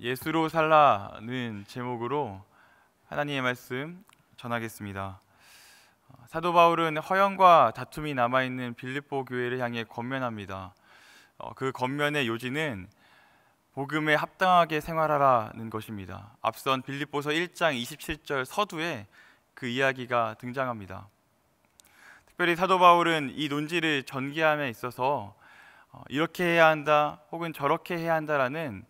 예수로 살라는 제목으로 하나님의 말씀 전하겠습니다. 사도 바울은 허영과 다툼이 남아있는 빌립보 교회를 향해 권면합니다. 그 권면의 요지는 복음에 합당하게 생활하라는 것입니다. 앞선 빌립보서 1장 27절 서두에 그 이야기가 등장합니다. 특별히 사도 바울은 이 논지를 전개함에 있어서 이렇게 해야 한다 혹은 저렇게 해야 한다라는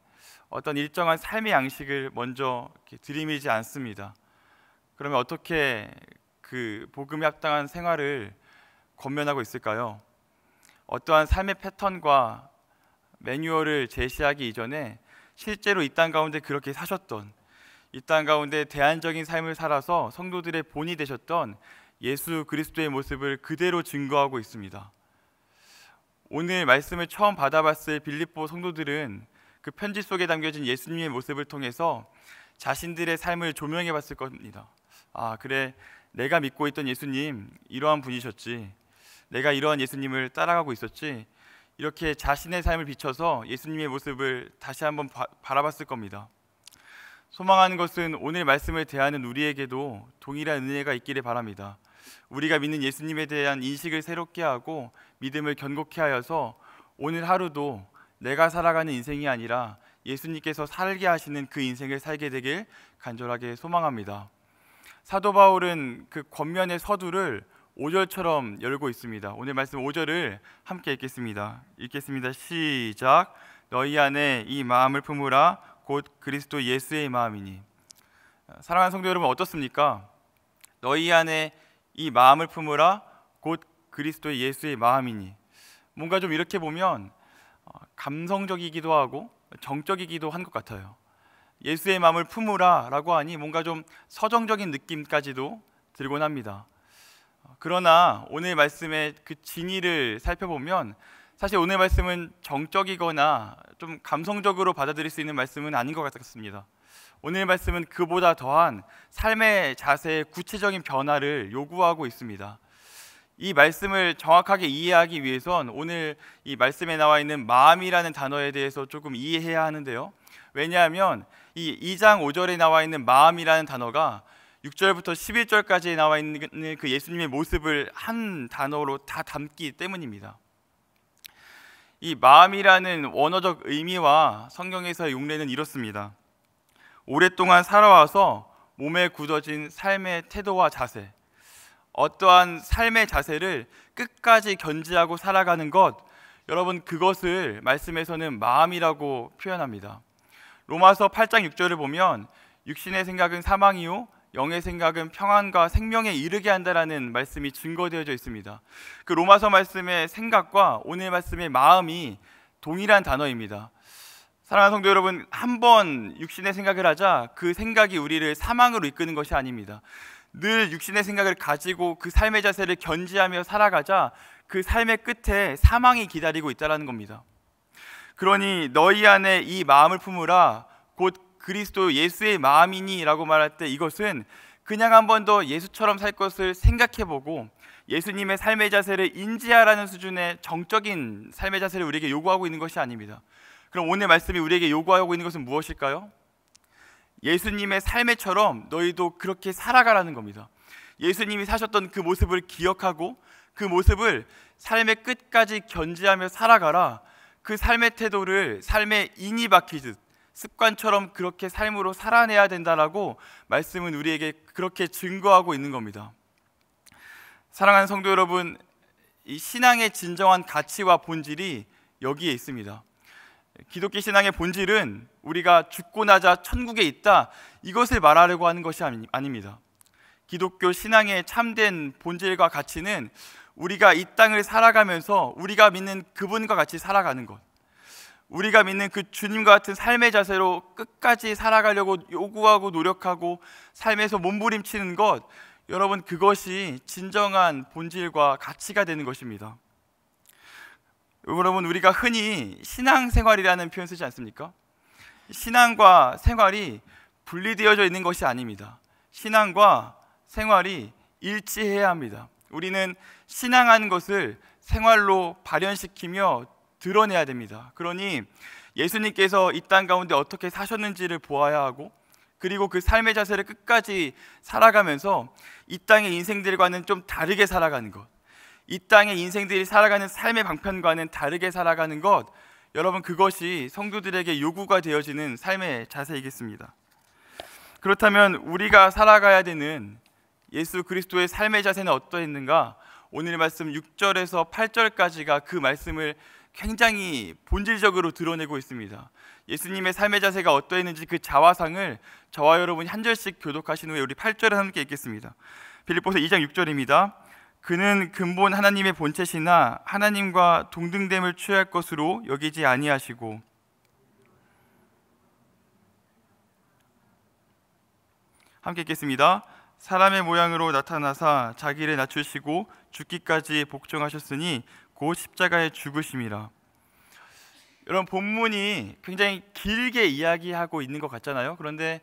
어떤 일정한 삶의 양식을 먼저 들이밀지 않습니다. 그러면 어떻게 그 복음에 합당한 생활을 권면하고 있을까요? 어떠한 삶의 패턴과 매뉴얼을 제시하기 이전에 실제로 이 땅 가운데 그렇게 사셨던, 이 땅 가운데 대안적인 삶을 살아서 성도들의 본이 되셨던 예수 그리스도의 모습을 그대로 증거하고 있습니다. 오늘 말씀을 처음 받아봤을 빌립보 성도들은 그 편지 속에 담겨진 예수님의 모습을 통해서 자신들의 삶을 조명해 봤을 겁니다. 아, 그래, 내가 믿고 있던 예수님 이러한 분이셨지, 내가 이러한 예수님을 따라가고 있었지, 이렇게 자신의 삶을 비춰서 예수님의 모습을 다시 한번 바라봤을 겁니다. 소망하는 것은 오늘 말씀을 대하는 우리에게도 동일한 은혜가 있기를 바랍니다. 우리가 믿는 예수님에 대한 인식을 새롭게 하고 믿음을 견고케 하여서 오늘 하루도 내가 살아가는 인생이 아니라 예수님께서 살게 하시는 그 인생을 살게 되길 간절하게 소망합니다. 사도 바울은 그 권면의 서두를 5절처럼 열고 있습니다. 오늘 말씀 5절을 함께 읽겠습니다. 시작. 너희 안에 이 마음을 품으라 곧 그리스도 예수의 마음이니. 사랑하는 성도 여러분, 어떻습니까? 너희 안에 이 마음을 품으라 곧 그리스도 예수의 마음이니. 뭔가 좀 이렇게 보면 감성적이기도 하고 정적이기도 한 것 같아요. 예수의 마음을 품으라 라고 하니 뭔가 좀 서정적인 느낌까지도 들곤 합니다. 그러나 오늘 말씀의 그 진의를 살펴보면 사실 오늘 말씀은 정적이거나 좀 감성적으로 받아들일 수 있는 말씀은 아닌 것 같습니다. 오늘 말씀은 그보다 더한 삶의 자세의 구체적인 변화를 요구하고 있습니다. 이 말씀을 정확하게 이해하기 위해선 오늘 이 말씀에 나와 있는 마음이라는 단어에 대해서 조금 이해해야 하는데요. 왜냐하면 이 2장 5절에 나와 있는 마음이라는 단어가 6절부터 11절까지 나와 있는 그 예수님의 모습을 한 단어로 다 담기 때문입니다. 이 마음이라는 원어적 의미와 성경에서의 용례는 이렇습니다. 오랫동안 살아와서 몸에 굳어진 삶의 태도와 자세, 어떠한 삶의 자세를 끝까지 견지하고 살아가는 것, 여러분, 그것을 말씀에서는 마음이라고 표현합니다. 로마서 8장 6절을 보면 육신의 생각은 사망이요 영의 생각은 평안과 생명에 이르게 한다라는 말씀이 증거되어져 있습니다. 그 로마서 말씀의 생각과 오늘 말씀의 마음이 동일한 단어입니다. 사랑하는 성도 여러분, 한 번 육신의 생각을 하자 그 생각이 우리를 사망으로 이끄는 것이 아닙니다. 늘 육신의 생각을 가지고 그 삶의 자세를 견지하며 살아가자 그 삶의 끝에 사망이 기다리고 있다는 겁니다. 그러니 너희 안에 이 마음을 품으라 곧 그리스도 예수의 마음이니 라고 말할 때 이것은 그냥 한 번 더 예수처럼 살 것을 생각해보고 예수님의 삶의 자세를 인지하라는 수준의 정적인 삶의 자세를 우리에게 요구하고 있는 것이 아닙니다. 그럼 오늘 말씀이 우리에게 요구하고 있는 것은 무엇일까요? 예수님의 삶처럼 너희도 그렇게 살아가라는 겁니다. 예수님이 사셨던 그 모습을 기억하고 그 모습을 삶의 끝까지 견지하며 살아가라. 그 삶의 태도를 삶의 인이 박히듯 습관처럼 그렇게 삶으로 살아내야 된다라고 말씀은 우리에게 그렇게 증거하고 있는 겁니다. 사랑하는 성도 여러분, 이 신앙의 진정한 가치와 본질이 여기에 있습니다. 기독교 신앙의 본질은 우리가 죽고 나자 천국에 있다, 이것을 말하려고 하는 것이 아닙니다. 기독교 신앙의 참된 본질과 가치는 우리가 이 땅을 살아가면서 우리가 믿는 그분과 같이 살아가는 것, 우리가 믿는 그 주님과 같은 삶의 자세로 끝까지 살아가려고 요구하고 노력하고 삶에서 몸부림치는 것, 여러분, 그것이 진정한 본질과 가치가 되는 것입니다. 여러분, 우리가 흔히 신앙생활이라는 표현 쓰지 않습니까? 신앙과 생활이 분리되어져 있는 것이 아닙니다. 신앙과 생활이 일치해야 합니다. 우리는 신앙하는 것을 생활로 발현시키며 드러내야 됩니다. 그러니 예수님께서 이 땅 가운데 어떻게 사셨는지를 보아야 하고, 그리고 그 삶의 자세를 끝까지 살아가면서 이 땅의 인생들과는 좀 다르게 살아가는 것, 이 땅의 인생들이 살아가는 삶의 방편과는 다르게 살아가는 것, 여러분, 그것이 성도들에게 요구가 되어지는 삶의 자세이겠습니다. 그렇다면 우리가 살아가야 되는 예수 그리스도의 삶의 자세는 어떠했는가? 오늘 말씀 6절에서 8절까지가 그 말씀을 굉장히 본질적으로 드러내고 있습니다. 예수님의 삶의 자세가 어떠했는지 그 자화상을 저와 여러분이 한 절씩 교독하신 후에 우리 8절을 함께 읽겠습니다. 빌립보서 2장 6절입니다. 그는 근본 하나님의 본체시나 하나님과 동등됨을 취할 것으로 여기지 아니하시고, 함께 읽겠습니다. 사람의 모양으로 나타나사 자기를 낮추시고 죽기까지 복종하셨으니 곧 십자가에 죽으심이라. 여러분, 본문이 굉장히 길게 이야기하고 있는 것 같잖아요. 그런데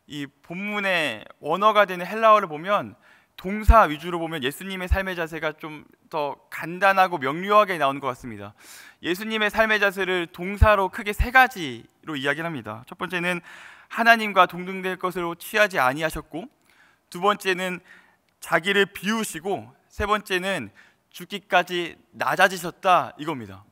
이 본문의 원어가 되는 헬라어를 보면 동사 위주로 보면 예수님의 삶의 자세가 좀 더 간단하고 명료하게 나오는 것 같습니다. 예수님의 삶의 자세를 동사로 크게 세 가지로 이야기를 합니다. 첫 번째는 하나님과 동등될 것으로 취하지 아니하셨고, 두 번째는 자기를 비우시고, 세 번째는 죽기까지 낮아지셨다, 이겁니다.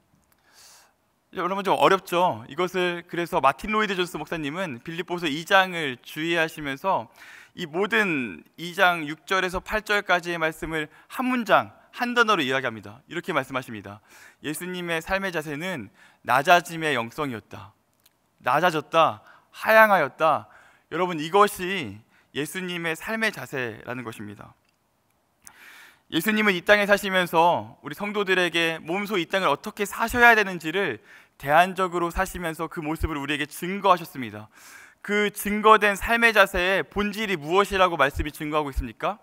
여러분, 좀 어렵죠? 이것을 그래서 마틴 로이드 존스 목사님은 빌립보서 2장을 주의하시면서 이 모든 2장 6절에서 8절까지의 말씀을 한 문장, 한 단어로 이야기합니다. 이렇게 말씀하십니다. 예수님의 삶의 자세는 낮아짐의 영성이었다, 낮아졌다, 하향하였다. 여러분, 이것이 예수님의 삶의 자세라는 것입니다. 예수님은 이 땅에 사시면서 우리 성도들에게 몸소 이 땅을 어떻게 사셔야 되는지를 대안적으로 사시면서 그 모습을 우리에게 증거하셨습니다. 그 증거된 삶의 자세의 본질이 무엇이라고 말씀이 증거하고 있습니까?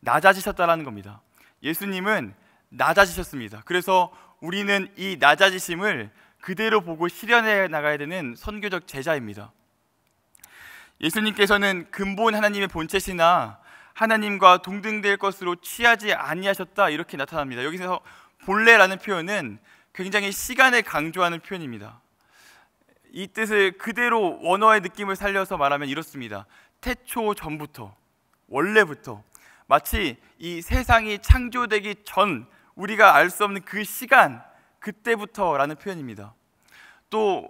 낮아지셨다라는 겁니다. 예수님은 낮아지셨습니다. 그래서 우리는 이 낮아지심을 그대로 보고 실현해 나가야 되는 선교적 제자입니다. 예수님께서는 근본 하나님의 본체시나 하나님과 동등될 것으로 취하지 아니하셨다, 이렇게 나타납니다. 여기서 본래라는 표현은 굉장히 시간을 강조하는 표현입니다. 이 뜻을 그대로 원어의 느낌을 살려서 말하면 이렇습니다. 태초 전부터, 원래부터, 마치 이 세상이 창조되기 전 우리가 알 수 없는 그 시간, 그때부터라는 표현입니다. 또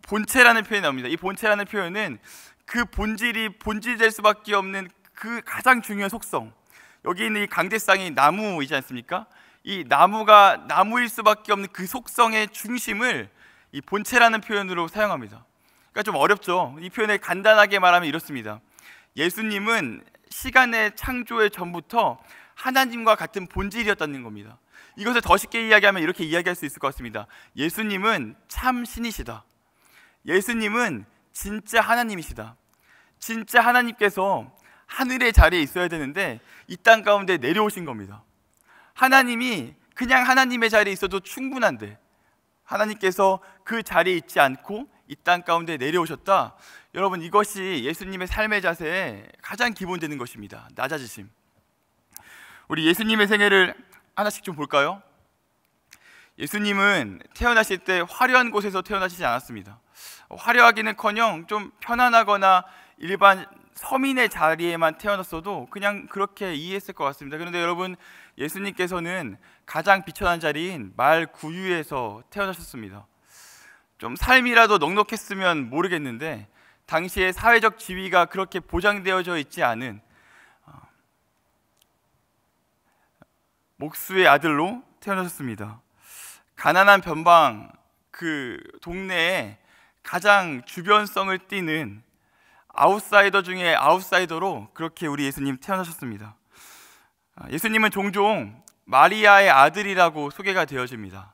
본체라는 표현이 나옵니다. 이 본체라는 표현은 그 본질이 본질될 수밖에 없는 그 가장 중요한 속성, 여기 있는 이 강대상이 나무이지 않습니까? 이 나무가 나무일 수밖에 없는 그 속성의 중심을 이 본체라는 표현으로 사용합니다. 그러니까 좀 어렵죠? 이 표현을 간단하게 말하면 이렇습니다. 예수님은 시간의 창조의 전부터 하나님과 같은 본질이었다는 겁니다. 이것을 더 쉽게 이야기하면 이렇게 이야기할 수 있을 것 같습니다. 예수님은 참 신이시다. 예수님은 진짜 하나님이시다. 진짜 하나님께서 하늘의 자리에 있어야 되는데 이 땅 가운데 내려오신 겁니다. 하나님이 그냥 하나님의 자리에 있어도 충분한데 하나님께서 그 자리에 있지 않고 이 땅 가운데 내려오셨다. 여러분, 이것이 예수님의 삶의 자세에 가장 기본되는 것입니다. 낮아지심. 우리 예수님의 생애를 하나씩 좀 볼까요? 예수님은 태어나실 때 화려한 곳에서 태어나시지 않았습니다. 화려하기는커녕 좀 편안하거나 일반 서민의 자리에만 태어났어도 그냥 그렇게 이해했을 것 같습니다. 그런데 여러분, 예수님께서는 가장 비천한 자리인 말 구유에서 태어나셨습니다. 좀 삶이라도 넉넉했으면 모르겠는데 당시의 사회적 지위가 그렇게 보장되어져 있지 않은 목수의 아들로 태어나셨습니다. 가난한 변방 그 동네에 가장 주변성을 띠는 아웃사이더 중에 아웃사이더로 그렇게 우리 예수님 태어나셨습니다. 예수님은 종종 마리아의 아들이라고 소개가 되어집니다.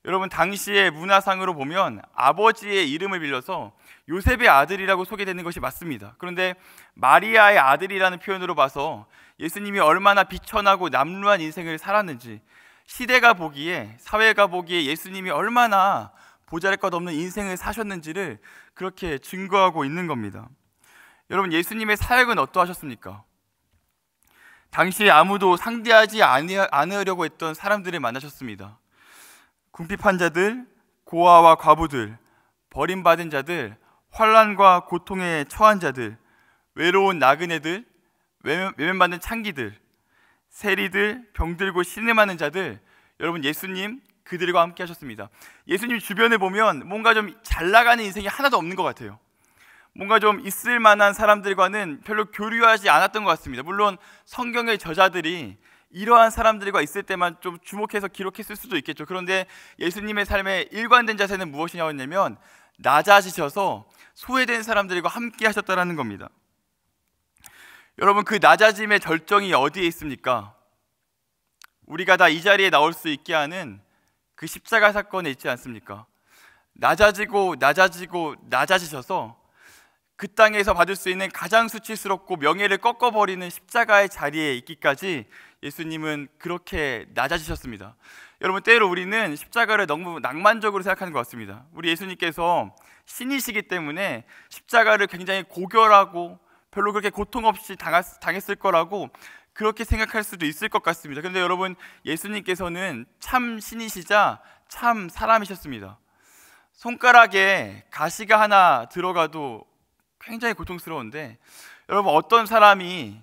여러분, 당시의 문화상으로 보면 아버지의 이름을 빌려서 요셉의 아들이라고 소개되는 것이 맞습니다. 그런데 마리아의 아들이라는 표현으로 봐서 예수님이 얼마나 비천하고 남루한 인생을 살았는지, 시대가 보기에, 사회가 보기에 예수님이 얼마나 보잘것없는 인생을 사셨는지를 그렇게 증거하고 있는 겁니다. 여러분, 예수님의 사역은 어떠하셨습니까? 당시에 아무도 상대하지 않으려고 했던 사람들을 만나셨습니다. 궁핍한 자들, 고아와 과부들, 버림받은 자들, 환난과 고통에 처한 자들, 외로운 나그네들, 외면받는 창기들, 세리들, 병들고 신음하는 자들, 여러분 예수님 그들과 함께 하셨습니다. 예수님 주변에 보면 뭔가 좀 잘 나가는 인생이 하나도 없는 것 같아요. 뭔가 좀 있을 만한 사람들과는 별로 교류하지 않았던 것 같습니다. 물론 성경의 저자들이 이러한 사람들과 있을 때만 좀 주목해서 기록했을 수도 있겠죠. 그런데 예수님의 삶의 일관된 자세는 무엇이냐면 낮아지셔서 소외된 사람들과 함께 하셨다는 겁니다. 여러분, 그 낮아짐의 절정이 어디에 있습니까? 우리가 다 이 자리에 나올 수 있게 하는 그 십자가 사건에 있지 않습니까? 낮아지고 낮아지셔서 그 땅에서 받을 수 있는 가장 수치스럽고 명예를 꺾어버리는 십자가의 자리에 있기까지 예수님은 그렇게 낮아지셨습니다. 여러분, 때로 우리는 십자가를 너무 낭만적으로 생각하는 것 같습니다. 우리 예수님께서 신이시기 때문에 십자가를 굉장히 고결하고 별로 그렇게 고통 없이 당했을 거라고 그렇게 생각할 수도 있을 것 같습니다. 그런데 여러분, 예수님께서는 참 신이시자 참 사람이셨습니다. 손가락에 가시가 하나 들어가도 굉장히 고통스러운데, 여러분, 어떤 사람이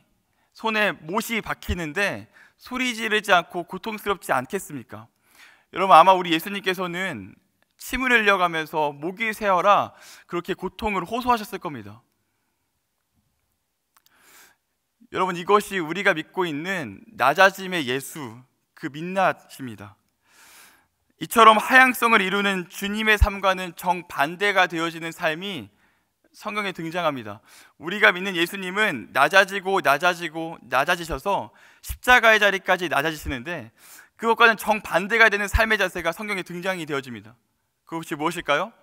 손에 못이 박히는데 소리 지르지 않고 고통스럽지 않겠습니까? 여러분, 아마 우리 예수님께서는 침을 흘려가면서 목이 새어라 그렇게 고통을 호소하셨을 겁니다. 여러분, 이것이 우리가 믿고 있는 낮아짐의 예수, 그 민낯입니다. 이처럼 하향성을 이루는 주님의 삶과는 정반대가 되어지는 삶이 성경에 등장합니다. 우리가 믿는 예수님은 낮아지셔서 십자가의 자리까지 낮아지시는데, 그것과는 정반대가 되는 삶의 자세가 성경에 등장이 되어집니다. 그것이 무엇일까요?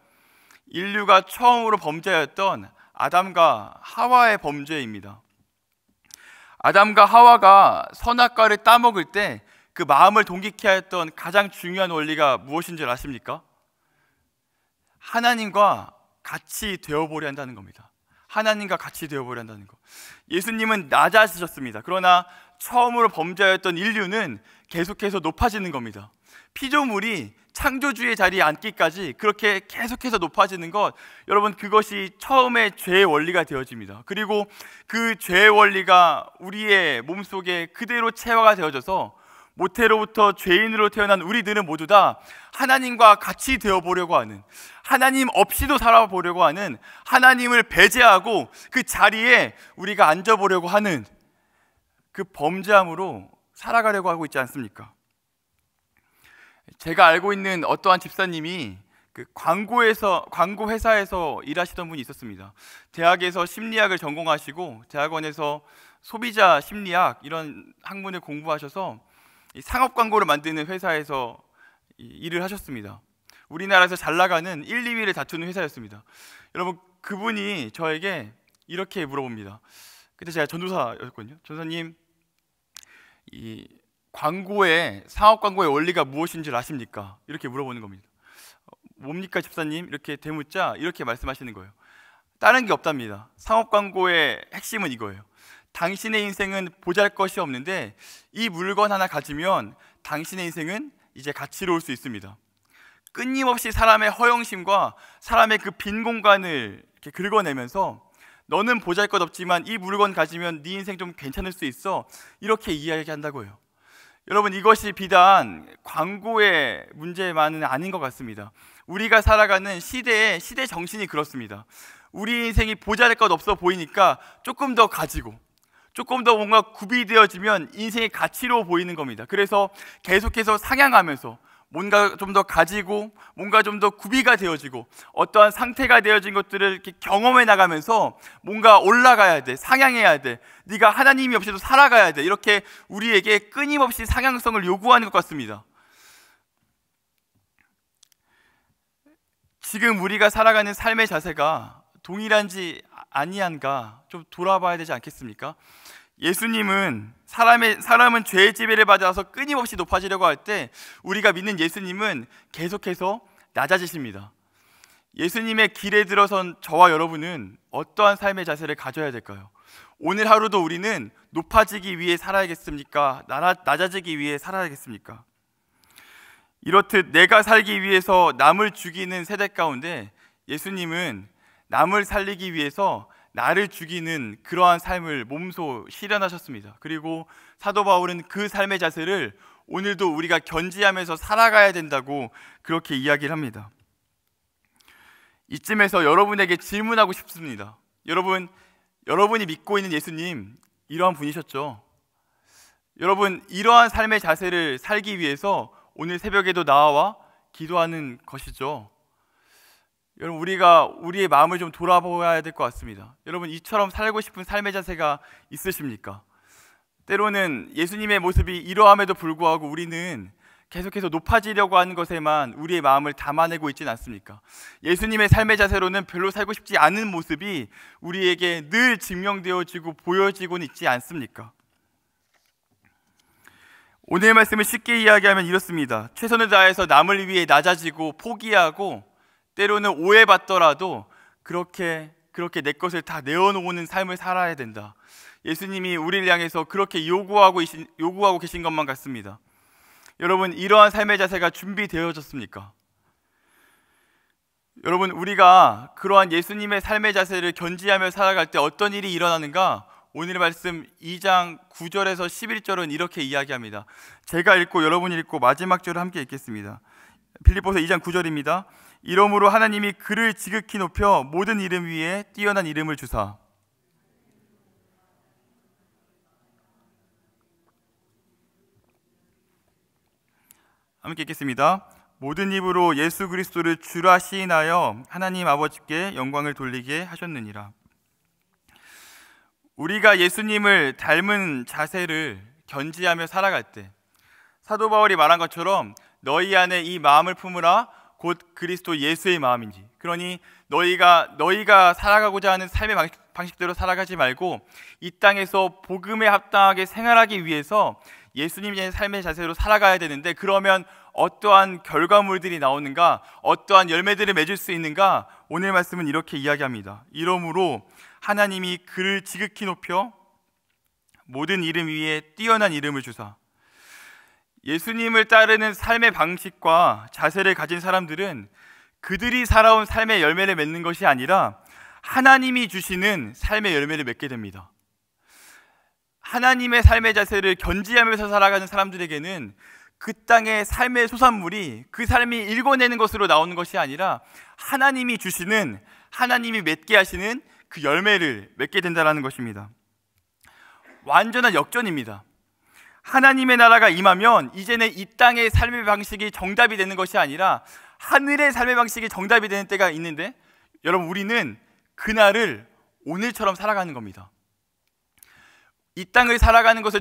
인류가 처음으로 범죄하였던 아담과 하와의 범죄입니다. 아담과 하와가 선악과를 따먹을 때 그 마음을 동기케 하였던 가장 중요한 원리가 무엇인 줄 아십니까? 하나님과 같이 되어보려 한다는 겁니다. 하나님과 같이 되어보려 한다는 것. 예수님은 낮아지셨습니다. 그러나 처음으로 범죄하였던 인류는 계속해서 높아지는 겁니다. 피조물이 창조주의 자리에 앉기까지 그렇게 계속해서 높아지는 것, 여러분, 그것이 처음에 죄의 원리가 되어집니다. 그리고 그 죄의 원리가 우리의 몸속에 그대로 체화가 되어져서 모태로부터 죄인으로 태어난 우리들은 모두 다 하나님과 같이 되어보려고 하는, 하나님 없이도 살아보려고 하는, 하나님을 배제하고 그 자리에 우리가 앉아보려고 하는 그 범죄함으로 살아가려고 하고 있지 않습니까? 제가 알고 있는 어떠한 집사님이 그 광고 회사에서 일하시던 분이 있었습니다. 대학에서 심리학을 전공하시고 대학원에서 소비자 심리학 이런 학문을 공부하셔서 상업 광고를 만드는 회사에서 일을 하셨습니다. 우리나라에서 잘 나가는 1, 2위를 다투는 회사였습니다. 여러분, 그분이 저에게 이렇게 물어봅니다. 그때 제가 전도사였거든요. 전도사님, 이 상업 광고의 원리가 무엇인 줄 아십니까? 이렇게 물어보는 겁니다. 뭡니까 집사님? 이렇게 대묻자 이렇게 말씀하시는 거예요. 다른 게 없답니다. 상업 광고의 핵심은 이거예요. 당신의 인생은 보잘것이 없는데 이 물건 하나 가지면 당신의 인생은 이제 가치로울 수 있습니다. 끊임없이 사람의 허영심과 사람의 그 빈 공간을 이렇게 긁어내면서 너는 보잘것없지만 이 물건 가지면 네 인생 좀 괜찮을 수 있어, 이렇게 이야기한다고요. 여러분, 이것이 비단 광고의 문제만은 아닌 것 같습니다. 우리가 살아가는 시대 정신이 그렇습니다. 우리 인생이 보잘것없어 보이니까 조금 더 가지고, 조금 더 뭔가 구비되어지면 인생이 가치로워 보이는 겁니다. 그래서 계속해서 상향하면서 뭔가 좀 더 가지고, 뭔가 좀 더 구비가 되어지고, 어떠한 상태가 되어진 것들을 이렇게 경험해 나가면서 뭔가 올라가야 돼, 상향해야 돼, 네가 하나님이 없이도 살아가야 돼, 이렇게 우리에게 끊임없이 상향성을 요구하는 것 같습니다. 지금 우리가 살아가는 삶의 자세가 동일한지 아니한가 좀 돌아봐야 되지 않겠습니까? 예수님은 사람은 죄의 지배를 받아서 끊임없이 높아지려고 할 때, 우리가 믿는 예수님은 계속해서 낮아지십니다. 예수님의 길에 들어선 저와 여러분은 어떠한 삶의 자세를 가져야 될까요? 오늘 하루도 우리는 높아지기 위해 살아야겠습니까? 낮아지기 위해 살아야겠습니까? 이렇듯 내가 살기 위해서 남을 죽이는 세대 가운데 예수님은 남을 살리기 위해서 나를 죽이는 그러한 삶을 몸소 실현하셨습니다. 그리고 사도 바울은 그 삶의 자세를 오늘도 우리가 견지하면서 살아가야 된다고 그렇게 이야기를 합니다. 이쯤에서 여러분에게 질문하고 싶습니다. 여러분이 믿고 있는 예수님 이러한 분이셨죠? 여러분, 이러한 삶의 자세를 살기 위해서 오늘 새벽에도 나와 기도하는 것이죠. 여러분, 우리가 우리의 마음을 좀 돌아보아야 될 것 같습니다. 여러분, 이처럼 살고 싶은 삶의 자세가 있으십니까? 때로는 예수님의 모습이 이러함에도 불구하고 우리는 계속해서 높아지려고 하는 것에만 우리의 마음을 담아내고 있지는 않습니까? 예수님의 삶의 자세로는 별로 살고 싶지 않은 모습이 우리에게 늘 증명되어지고 보여지고는 있지 않습니까? 오늘의 말씀을 쉽게 이야기하면 이렇습니다. 최선을 다해서 남을 위해 낮아지고 포기하고 때로는 오해받더라도 그렇게 내 것을 다 내어놓는 삶을 살아야 된다. 예수님이 우리를 향해서 그렇게 요구하고 계신 것만 같습니다. 여러분, 이러한 삶의 자세가 준비되어졌습니까? 여러분, 우리가 그러한 예수님의 삶의 자세를 견지하며 살아갈 때 어떤 일이 일어나는가? 오늘 말씀 2장 9절에서 11절은 이렇게 이야기합니다. 제가 읽고 여러분이 읽고 마지막 절을 함께 읽겠습니다. 빌립보서 2장 9절입니다. 이러므로 하나님이 그를 지극히 높여 모든 이름 위에 뛰어난 이름을 주사 함께 읽겠습니다. 모든 입으로 예수 그리스도를 주라 시인하여 하나님 아버지께 영광을 돌리게 하셨느니라. 우리가 예수님을 닮은 자세를 견지하며 살아갈 때 사도 바울이 말한 것처럼 너희 안에 이 마음을 품으라 곧 그리스도 예수의 마음인지, 그러니 너희가 살아가고자 하는 삶의 방식대로 살아가지 말고 이 땅에서 복음에 합당하게 생활하기 위해서 예수님의 삶의 자세로 살아가야 되는데, 그러면 어떠한 결과물들이 나오는가, 어떠한 열매들을 맺을 수 있는가? 오늘 말씀은 이렇게 이야기합니다. 이러므로 하나님이 그를 지극히 높여 모든 이름 위에 뛰어난 이름을 주사. 예수님을 따르는 삶의 방식과 자세를 가진 사람들은 그들이 살아온 삶의 열매를 맺는 것이 아니라 하나님이 주시는 삶의 열매를 맺게 됩니다. 하나님의 삶의 자세를 견지하면서 살아가는 사람들에게는 그 땅의 삶의 소산물이 그 삶이 일궈내는 것으로 나오는 것이 아니라 하나님이 주시는, 하나님이 맺게 하시는 그 열매를 맺게 된다는 것입니다. 완전한 역전입니다. 하나님의 나라가 임하면 이제는 이 땅의 삶의 방식이 정답이 되는 것이 아니라 하늘의 삶의 방식이 정답이 되는 때가 있는데, 여러분, 우리는 그날을 오늘처럼 살아가는 겁니다. 이 땅을 살아가는 것을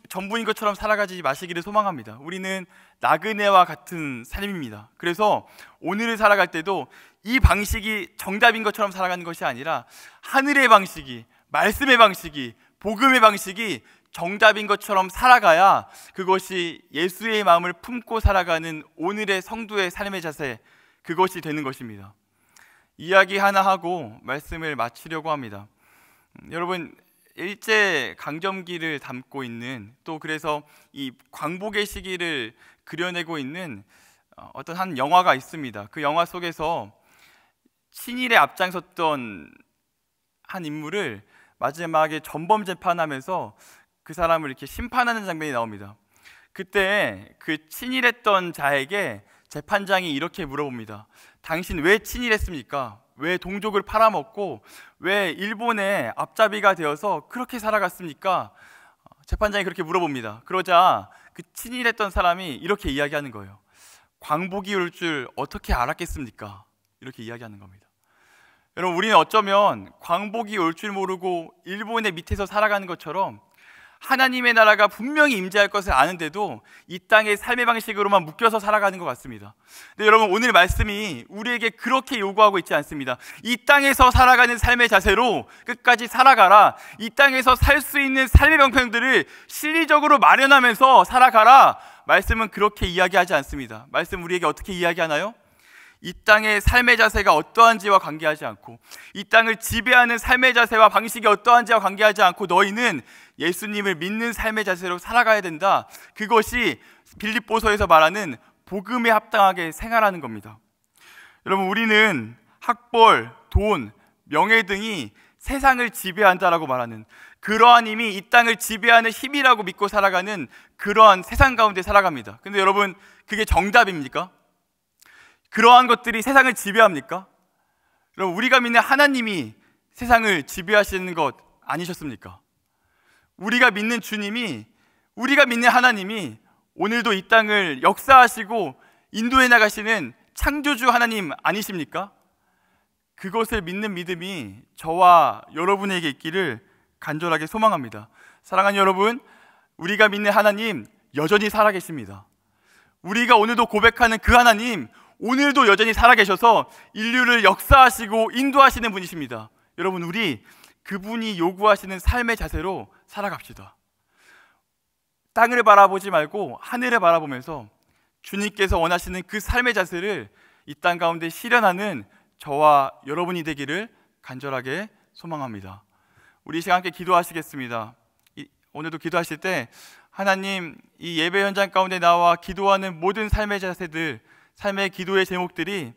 전부인 것처럼 살아가지 마시기를 소망합니다. 우리는 나그네와 같은 삶입니다. 그래서 오늘을 살아갈 때도 이 방식이 정답인 것처럼 살아가는 것이 아니라 하늘의 방식이, 말씀의 방식이, 복음의 방식이 정답인 것처럼 살아가야 그것이 예수의 마음을 품고 살아가는 오늘의 성도의 삶의 자세, 그것이 되는 것입니다. 이야기 하나 하고 말씀을 마치려고 합니다. 여러분, 일제 강점기를 담고 있는, 또 그래서 이 광복의 시기를 그려내고 있는 어떤 한 영화가 있습니다. 그 영화 속에서 친일에 앞장섰던 한 인물을 마지막에 전범 재판하면서 그 사람을 이렇게 심판하는 장면이 나옵니다. 그때 그 친일했던 자에게 재판장이 이렇게 물어봅니다. 당신 왜 친일했습니까? 왜 동족을 팔아먹고 왜 일본의 앞잡이가 되어서 그렇게 살아갔습니까? 재판장이 그렇게 물어봅니다. 그러자 그 친일했던 사람이 이렇게 이야기하는 거예요. 광복이 올 줄 어떻게 알았겠습니까? 이렇게 이야기하는 겁니다. 여러분, 우리는 어쩌면 광복이 올 줄 모르고 일본의 밑에서 살아가는 것처럼 하나님의 나라가 분명히 임재할 것을 아는데도 이 땅의 삶의 방식으로만 묶여서 살아가는 것 같습니다. 근데 여러분, 오늘 말씀이 우리에게 그렇게 요구하고 있지 않습니다. 이 땅에서 살아가는 삶의 자세로 끝까지 살아가라. 이 땅에서 살 수 있는 삶의 방편들을 실리적으로 마련하면서 살아가라. 말씀은 그렇게 이야기하지 않습니다. 말씀 우리에게 어떻게 이야기하나요? 이 땅의 삶의 자세가 어떠한지와 관계하지 않고, 이 땅을 지배하는 삶의 자세와 방식이 어떠한지와 관계하지 않고 너희는 예수님을 믿는 삶의 자세로 살아가야 된다. 그것이 빌립보서에서 말하는 복음에 합당하게 생활하는 겁니다. 여러분, 우리는 학벌, 돈, 명예 등이 세상을 지배한다라고 말하는 그러한 힘이 이 땅을 지배하는 힘이라고 믿고 살아가는 그러한 세상 가운데 살아갑니다. 근데 여러분, 그게 정답입니까? 그러한 것들이 세상을 지배합니까? 여러분, 우리가 믿는 하나님이 세상을 지배하시는 것 아니셨습니까? 우리가 믿는 주님이, 우리가 믿는 하나님이 오늘도 이 땅을 역사하시고 인도해 나가시는 창조주 하나님 아니십니까? 그것을 믿는 믿음이 저와 여러분에게 있기를 간절하게 소망합니다. 사랑하는 여러분, 우리가 믿는 하나님 여전히 살아계십니다. 우리가 오늘도 고백하는 그 하나님 오늘도 여전히 살아계셔서 인류를 역사하시고 인도하시는 분이십니다. 여러분, 우리 그분이 요구하시는 삶의 자세로 살아갑시다. 땅을 바라보지 말고 하늘을 바라보면서 주님께서 원하시는 그 삶의 자세를 이 땅 가운데 실현하는 저와 여러분이 되기를 간절하게 소망합니다. 우리 시간 함께 기도하시겠습니다. 오늘도 기도하실 때 하나님, 이 예배 현장 가운데 나와 기도하는 모든 삶의 자세들, 삶의 기도의 제목들이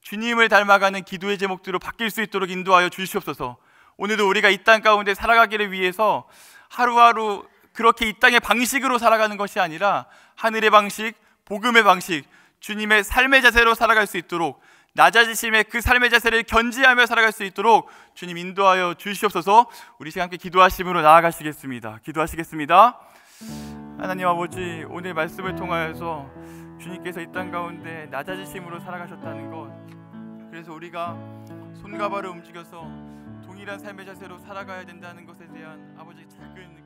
주님을 닮아가는 기도의 제목들로 바뀔 수 있도록 인도하여 주시옵소서. 오늘도 우리가 이 땅 가운데 살아가기를 위해서 하루하루 그렇게 이 땅의 방식으로 살아가는 것이 아니라 하늘의 방식, 복음의 방식, 주님의 삶의 자세로 살아갈 수 있도록, 낮아지심의 그 삶의 자세를 견지하며 살아갈 수 있도록 주님 인도하여 주시옵소서. 우리 시간 함께 기도하심으로 나아가시겠습니다. 기도하시겠습니다. 하나님 아버지, 오늘 말씀을 통하여서 주님께서 이 땅 가운데 낮아지심으로 살아가셨다는 것, 그래서 우리가 손과 발을 움직여서 동일한 삶의 자세로 살아가야 된다는 것에 대한 아버지 작은